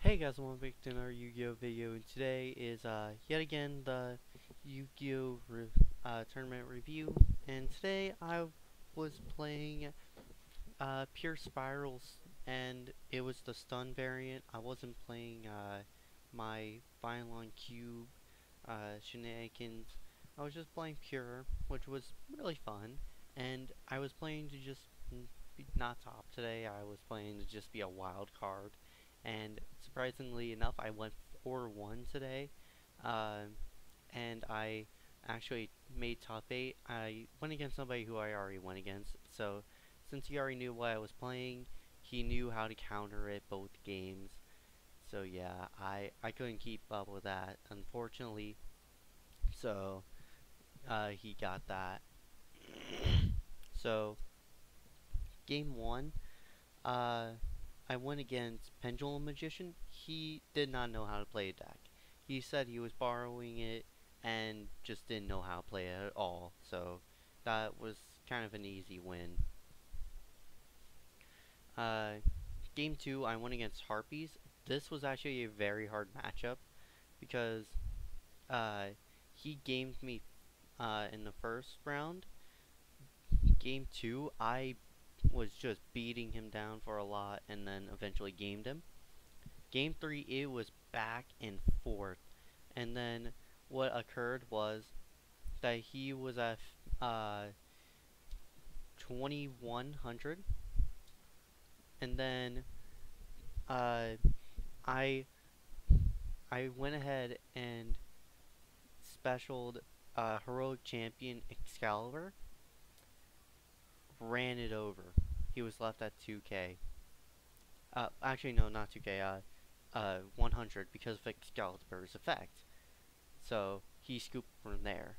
Hey guys, welcome back to another Yu-Gi-Oh video, and today is yet again the Yu-Gi-Oh tournament review. And today I was playing Pure Spirals, and it was the stun variant. I wasn't playing my Violon Cube shenanigans. I was just playing Pure, which was really fun. And I was playing to just be not top today. I was playing to just be a wild card, and surprisingly enough, I went 4-1 today, um, and I actually made top 8. I went against somebody who I already went against, so since he already knew what I was playing, he knew how to counter it both games. So yeah, I couldn't keep up with that, unfortunately. So he got that. So game 1, uh, I went against Pendulum Magician. He did not know how to play a deck. He said he was borrowing it and just didn't know how to play it at all. So that was kind of an easy win. Uh, Game 2, I went against Harpies. This was actually a very hard matchup because uh, he gamed me in the first round. Game 2, I was just beating him down for a lot and then eventually gamed him. Game 3, it was back and forth. And then what occurred was that he was at 2100. And then uh, I I went ahead and specialed Heroic Champion Excalibur, ran it over. He was left at 2k. Actually, no, not 2k, 100 because of Excalibur's effect. So he scooped from there.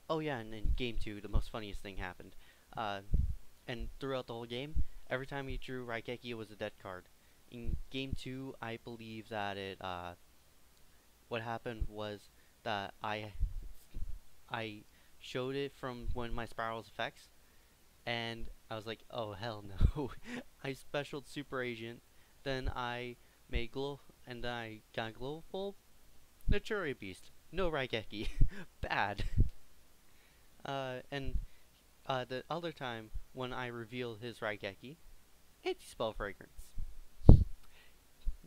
Oh yeah, and in game 2, the most funniest thing happened. And throughout the whole game, every time he drew Raigeki, it was a dead card. In game 2, I believe that what happened was that I showed it from one of my Spirals effects, and I was like, oh hell no. I specialed Super Agent, then I made Glow, and then I got Glow Bulb, Natura Beast, no Raigeki, bad. And the other time when I revealed his Raigeki, Anti-Spell Fragrance.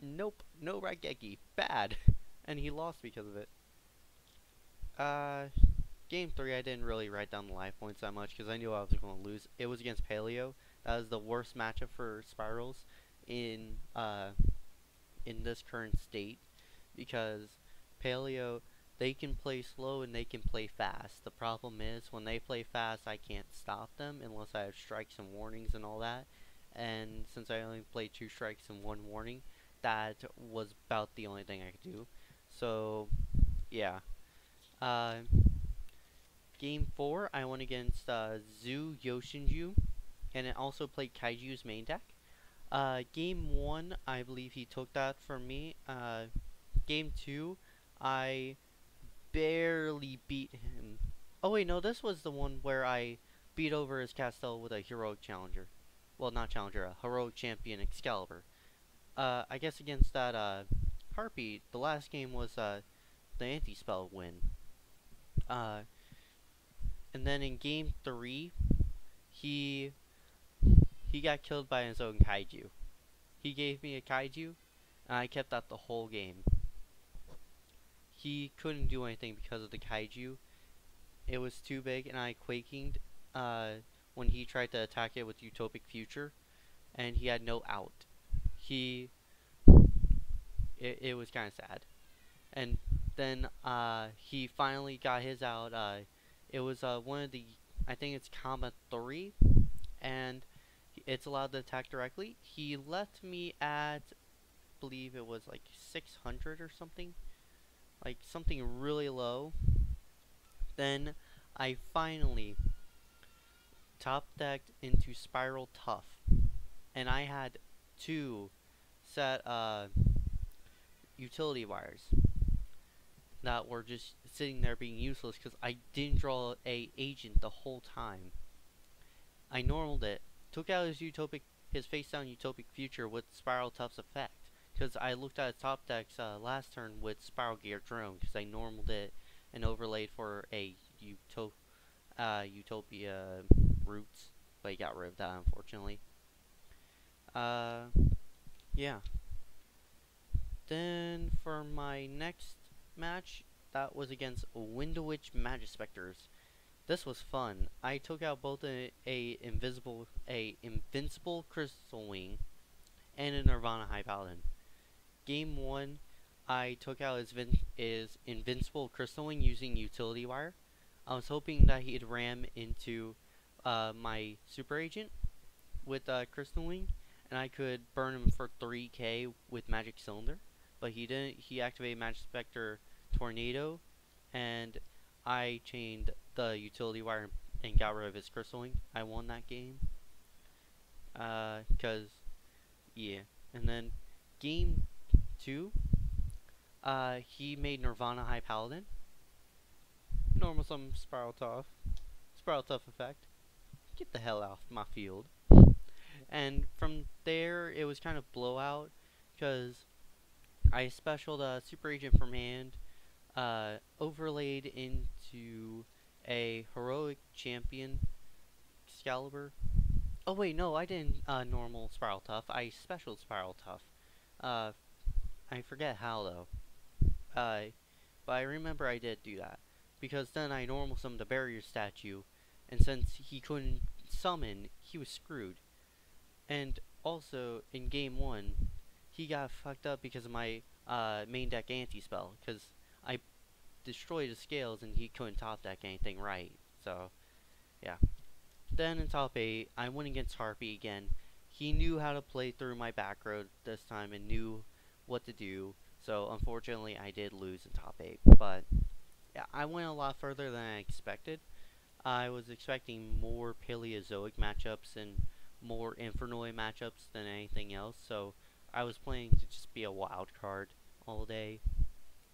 Nope, no Raigeki, bad. And he lost because of it. Uh, Game 3, I didn't really write down the life points that much because I knew I was going to lose. It was against Paleo. That was the worst matchup for Spirals in this current state because Paleo, they can play slow and they can play fast. The problem is when they play fast, I can't stop them unless I have strikes and warnings and all that. And since I only played 2 strikes and 1 warning, that was about the only thing I could do. So yeah. Uh, Game 4, I went against Zu Yoshinju, and it also played Kaiju's main deck. Game 1, I believe he took that from me. Game 2, I barely beat him. Oh wait, no, this was the one where I beat over his Castel with a Heroic Challenger. Well, not Challenger, a Heroic Champion Excalibur. I guess against that Harpy, the last game was the anti-spell win. Uh, and then in game 3, he got killed by his own Kaiju. He gave me a Kaiju, and I kept that the whole game. He couldn't do anything because of the Kaiju. It was too big, and I quakinged when he tried to attack it with Utopic Future, and he had no out. It was kind of sad. And then he finally got his out. It was one of the, I think it's Combat 3, and it's allowed to attack directly. He left me at, I believe it was like 600 or something, like something really low. Then I finally top decked into Spiral Tough, and I had 2 set utility wires that were just sitting there being useless because I didn't draw a agent the whole time. I normaled it, took out his face down Utopic Future with Spiral Tough's effect because I looked at top decks last turn with Spiral Gear Drone, because I normaled it and overlaid for a Utopia Roots, but he got rid of that, unfortunately. Yeah. Then for my next match, that was against Windowitch Magispectors. This was fun. I took out both a Invincible Crystal Wing and a Nirvana High Paladin. Game 1, I took out his Invincible Crystal Wing using Utility Wire. I was hoping that he'd ram into my Super Agent with Crystal Wing, and I could burn him for 3k with Magic Cylinder. But he didn't. He activated Magispector Tornado, and I chained the Utility Wire and got rid of his Crystal Wing. I won that game. Yeah. And then game 2, he made Nirvana High Paladin. Normal summon Spiral Tough. Spiral Tough effect. Get the hell off my field. And from there, it was kind of blowout, because I specialed Super Agent from hand, overlaid into a Heroic Champion Excalibur. Oh wait, no, I didn't normal Spiral Tough. I specialed Spiral Tough. I forget how though. But I remember I did do that, because then I normal summoned a barrier statue, and since he couldn't summon, he was screwed. And also in game 1, he got fucked up because of my main deck anti-spell, because I destroyed his scales and he couldn't top deck anything right. So yeah. Then in top 8, I went against Harpy again. He knew how to play through my back road this time and knew what to do. So unfortunately I did lose in top 8. But yeah, I went a lot further than I expected. I was expecting more Paleozoic matchups and more Infernoid matchups than anything else. So I was planning to just be a wild card all day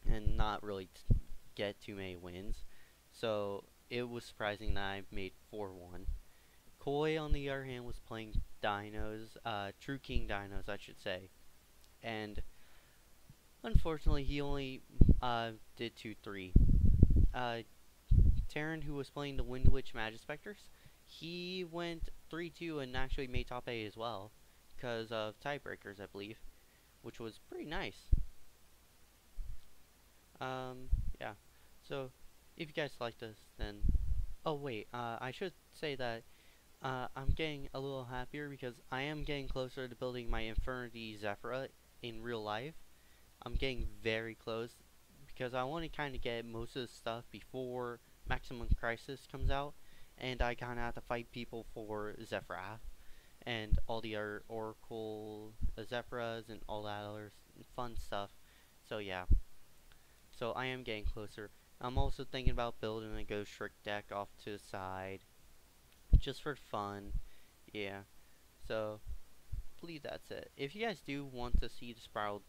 and not really get too many wins. So it was surprising that I made 4-1. Koi, on the other hand, was playing Dinos, True King Dinos, I should say. And unfortunately, he only did 2-3. Terran, who was playing the Windwitch Magispectors, he went 3-2 and actually made top 8 as well, because of tiebreakers, I believe, which was pretty nice. Yeah. So, if you guys like this, then... Oh, wait, I should say that I'm getting a little happier because I am getting closer to building my Infernity Zephyra in real life. I'm getting very close because I want to kind of get most of the stuff before Maximum Crisis comes out, and I kind of have to fight people for Zephyra and all the other Oracle Zephyras and all that other fun stuff. So yeah, so I am getting closer. I'm also thinking about building a Ghost Trick deck off to the side, just for fun. Yeah, so I believe that's it. If you guys do want to see the Spiral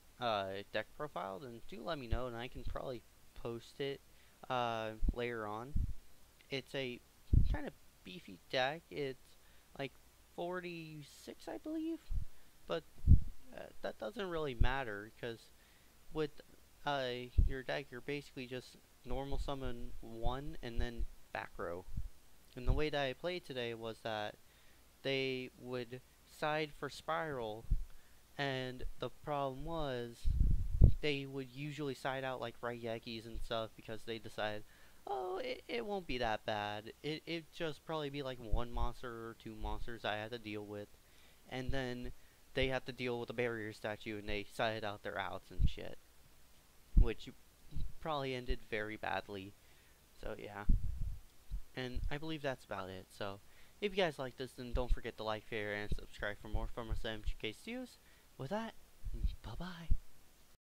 deck profile, then do let me know and I can probably post it later on. It's a kind of beefy deck. It's like 46, I believe, but that doesn't really matter, because with your deck, you're basically just normal summon 1 and then back row. And the way that I played today was that they would side for Spiral, and the problem was they would usually side out like Raigekis and stuff, because they decided, oh, it won't be that bad. It just probably be like 1 monster or 2 monsters I had to deal with, and then they had to deal with a barrier statue, and they sided out their outs and shit, which probably ended very badly. So yeah, and I believe that's about it. So if you guys like this, then don't forget to like, share, and subscribe for more from us at MGK Studios. With that, bye bye.